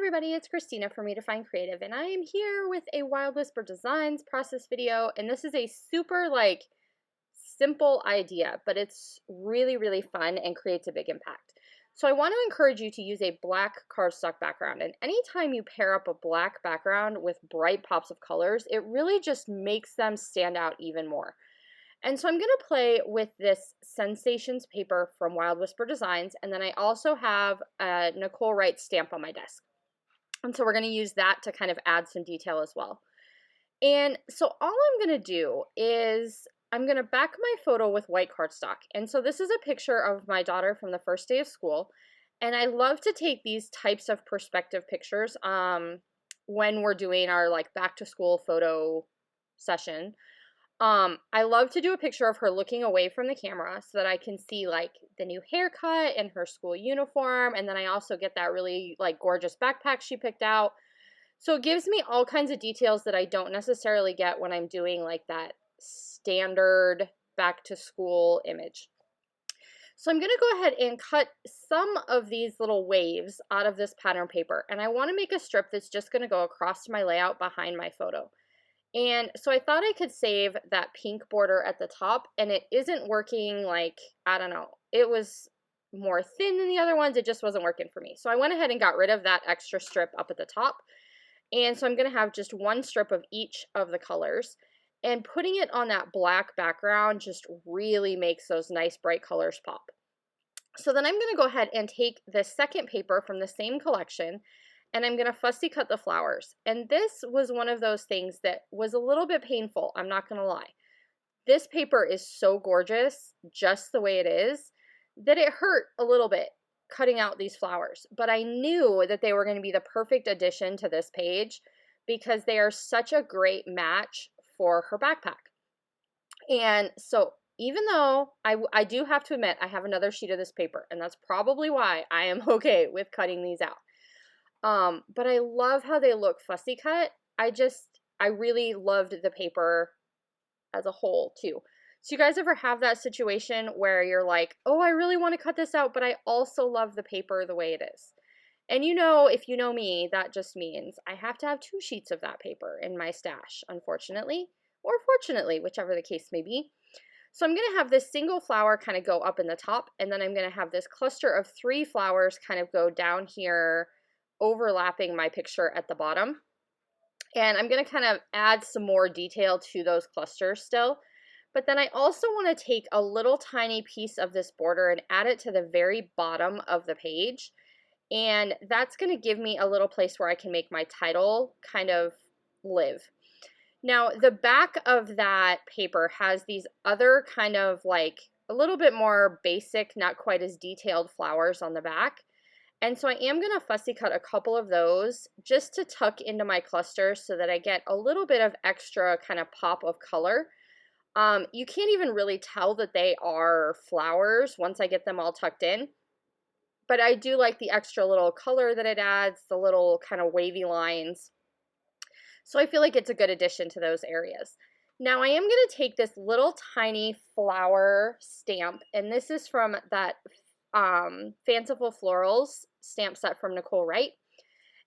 everybody, it's Christina from Redefine Creative, and I am here with a Wild Whisper Designs process video, and this is a super simple idea, but it's really fun and creates a big impact. So I want to encourage you to use a black cardstock background, and anytime you pair up a black background with bright pops of colors, it really just makes them stand out even more. And so I'm going to play with this Sensations paper from Wild Whisper Designs, and then I also have a Nicole Wright stamp on my desk. And so we're going to use that to kind of add some detail as well. And so all I'm going to do is I'm going to back my photo with white cardstock. And so this is a picture of my daughter from the first day of school. And I love to take these types of perspective pictures when we're doing our back to school photo session. I love to do a picture of her looking away from the camera so that I can see the new haircut and her school uniform, and then I also get that really gorgeous backpack she picked out. So it gives me all kinds of details that I don't necessarily get when I'm doing that standard back to school image. So I'm going to go ahead and cut some of these little waves out of this pattern paper, and I want to make a strip that's just going to go across my layout behind my photo. And so I thought I could save that pink border at the top, and it isn't working I don't know, it was more thin than the other ones, it just wasn't working for me. So I went ahead and got rid of that extra strip up at the top. And so I'm going to have just one strip of each of the colors, and putting it on that black background just really makes those nice bright colors pop. So then I'm going to go ahead and take the second paper from the same collection, and I'm going to fussy cut the flowers. And this was one of those things that was a little bit painful, I'm not going to lie. This paper is so gorgeous, just the way it is, that it hurt a little bit cutting out these flowers. But I knew that they were going to be the perfect addition to this page because they are such a great match for her backpack. And so even though I do have to admit I have another sheet of this paper, and that's probably why I am okay with cutting these out. But I love how they look fussy cut. I really loved the paper as a whole too. So you guys ever have that situation where you're like, oh, I really want to cut this out, but I also love the paper the way it is. And if you know me, that just means I have to have 2 sheets of that paper in my stash, unfortunately, or fortunately, whichever the case may be. So I'm going to have this single flower kind of go up in the top, and then I'm going to have this cluster of 3 flowers kind of go down here, overlapping my picture at the bottom. And I'm going to kind of add some more detail to those clusters still. But then I also want to take a little tiny piece of this border and add it to the very bottom of the page. And that's going to give me a little place where I can make my title kind of live. Now, the back of that paper has these other kind of a little bit more basic, not quite as detailed flowers on the back. And so I am going to fussy cut a couple of those just to tuck into my cluster so that I get a little bit of extra kind of pop of color. You can't even really tell that they are flowers once I get them all tucked in. But I do like the extra little color that it adds, the little kind of wavy lines. So I feel like it's a good addition to those areas. Now I am going to take this little tiny flower stamp, and this is from that Fanciful Florals stamp set from Nicole Wright.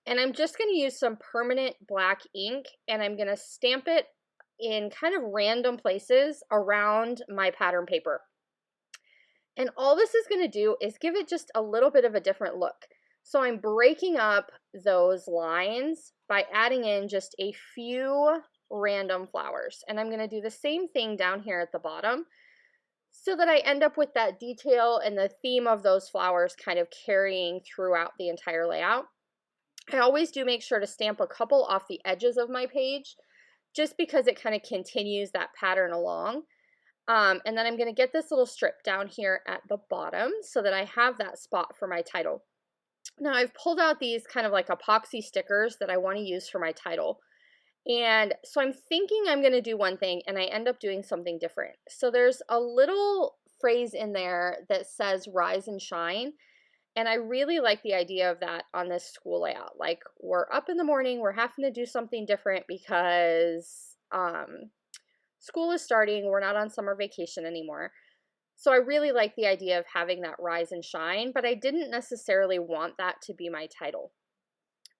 And I'm just going to use some permanent black ink, and I'm going to stamp it in kind of random places around my pattern paper. And all this is going to do is give it just a little bit of a different look. So I'm breaking up those lines by adding in just a few random flowers. And I'm going to do the same thing down here at the bottom so that I end up with that detail and the theme of those flowers kind of carrying throughout the entire layout. I always do make sure to stamp a couple off the edges of my page just because it kind of continues that pattern along. And then I'm going to get this little strip down here at the bottom so that I have that spot for my title. Now I've pulled out these kind of epoxy stickers that I want to use for my title. And so I'm thinking I'm going to do one thing and I end up doing something different. So there's a little phrase in there that says rise and shine. And I really like the idea of that on this school layout. We're up in the morning, we're having to do something different because school is starting, we're not on summer vacation anymore. So I really like the idea of having that rise and shine, but I didn't necessarily want that to be my title.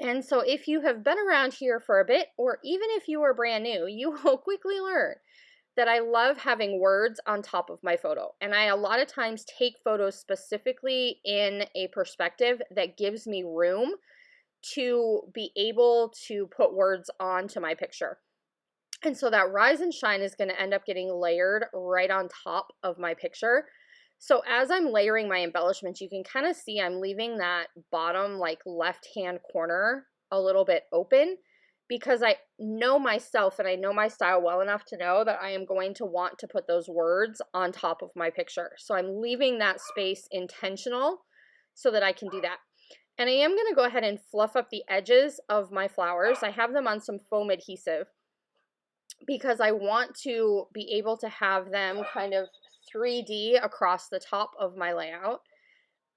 And so if you have been around here for a bit, or even if you are brand new, you will quickly learn that I love having words on top of my photo. And I a lot of times take photos specifically in a perspective that gives me room to be able to put words onto my picture. And so that rise and shine is going to end up getting layered right on top of my picture. So as I'm layering my embellishments, you can kind of see I'm leaving that bottom like left-hand corner a little bit open because I know myself and I know my style well enough to know that I am going to want to put those words on top of my picture. So I'm leaving that space intentional so that I can do that. And I am going to go ahead and fluff up the edges of my flowers. I have them on some foam adhesive because I want to be able to have them kind of 3D across the top of my layout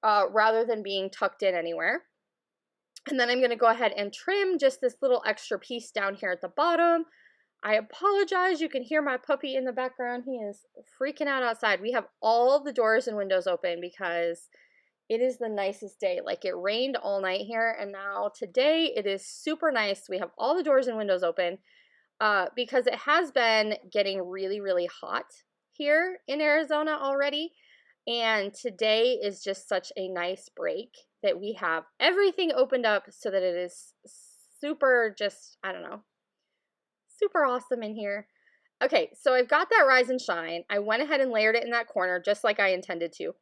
rather than being tucked in anywhere. And then I'm going to go ahead and trim just this little extra piece down here at the bottom. I apologize, you can hear my puppy in the background. He is freaking out outside. We have all the doors and windows open because it is the nicest day. Like, it rained all night here, and now today it is super nice. We have all the doors and windows open because it has been getting really, really hot here in Arizona already. And today is just such a nice break that we have everything opened up so that it is super, just, I don't know, super awesome in here. Okay, so I've got that rise and shine. I went ahead and layered it in that corner just like I intended to.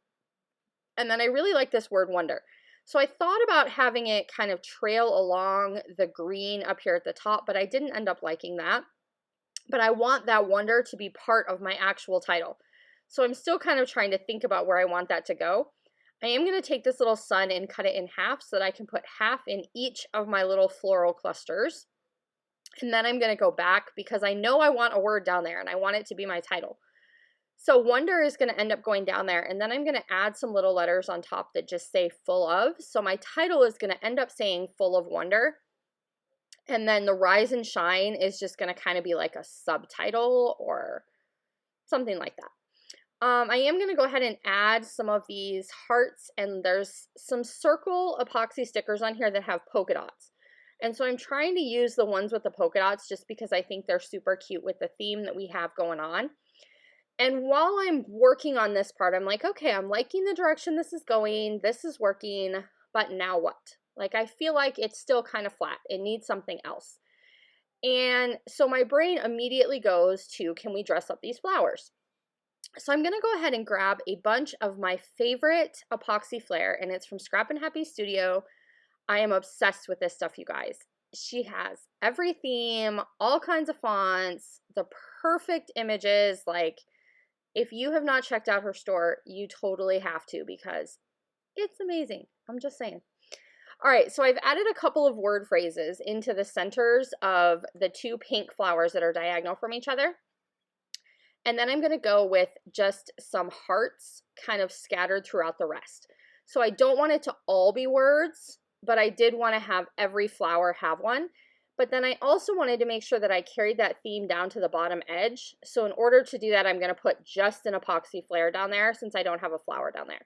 And then I really like this word wonder. So I thought about having it kind of trail along the green up here at the top, but I didn't end up liking that. But I want that wonder to be part of my actual title. So I'm still kind of trying to think about where I want that to go. I am going to take this little sun and cut it in half so that I can put half in each of my little floral clusters. And then I'm going to go back because I know I want a word down there and I want it to be my title. So wonder is going to end up going down there, and then I'm going to add some little letters on top that just say full of. So my title is going to end up saying full of wonder. And then the rise and shine is just going to kind of be like a subtitle or something like that. I am going to go ahead and add some of these hearts, and there's some circle epoxy stickers on here that have polka dots. And so I'm trying to use the ones with the polka dots just because I think they're super cute with the theme that we have going on. And while I'm working on this part, I'm like, okay, I'm liking the direction this is going. This is working, but now what? Like, I feel like it's still kind of flat. It needs something else. And so my brain immediately goes to, can we dress up these flowers? So I'm going to go ahead and grab a bunch of my favorite epoxy flair, and it's from Scrappin Happy Studio. I am obsessed with this stuff, you guys. She has every theme, all kinds of fonts, the perfect images. Like, if you have not checked out her store, you totally have to because it's amazing. I'm just saying. All right, so I've added a couple of word phrases into the centers of the two pink flowers that are diagonal from each other. And then I'm going to go with just some hearts kind of scattered throughout the rest. So I don't want it to all be words, but I did want to have every flower have one. But then I also wanted to make sure that I carried that theme down to the bottom edge. So in order to do that, I'm going to put just an epoxy flare down there since I don't have a flower down there.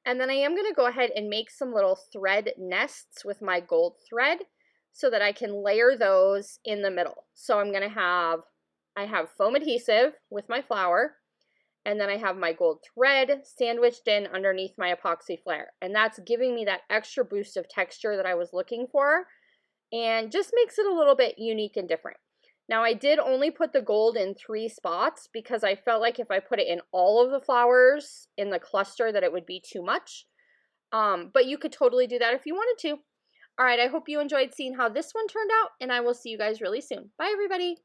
And then I am going to go ahead and make some little thread nests with my gold thread so that I can layer those in the middle. So I'm going to have, I have foam adhesive with my flower, and then I have my gold thread sandwiched in underneath my epoxy flare. And that's giving me that extra boost of texture that I was looking for, and just makes it a little bit unique and different. Now, I did only put the gold in 3 spots because I felt like if I put it in all of the flowers in the cluster that it would be too much. But you could totally do that if you wanted to. All right, I hope you enjoyed seeing how this one turned out, and I will see you guys really soon. Bye, everybody.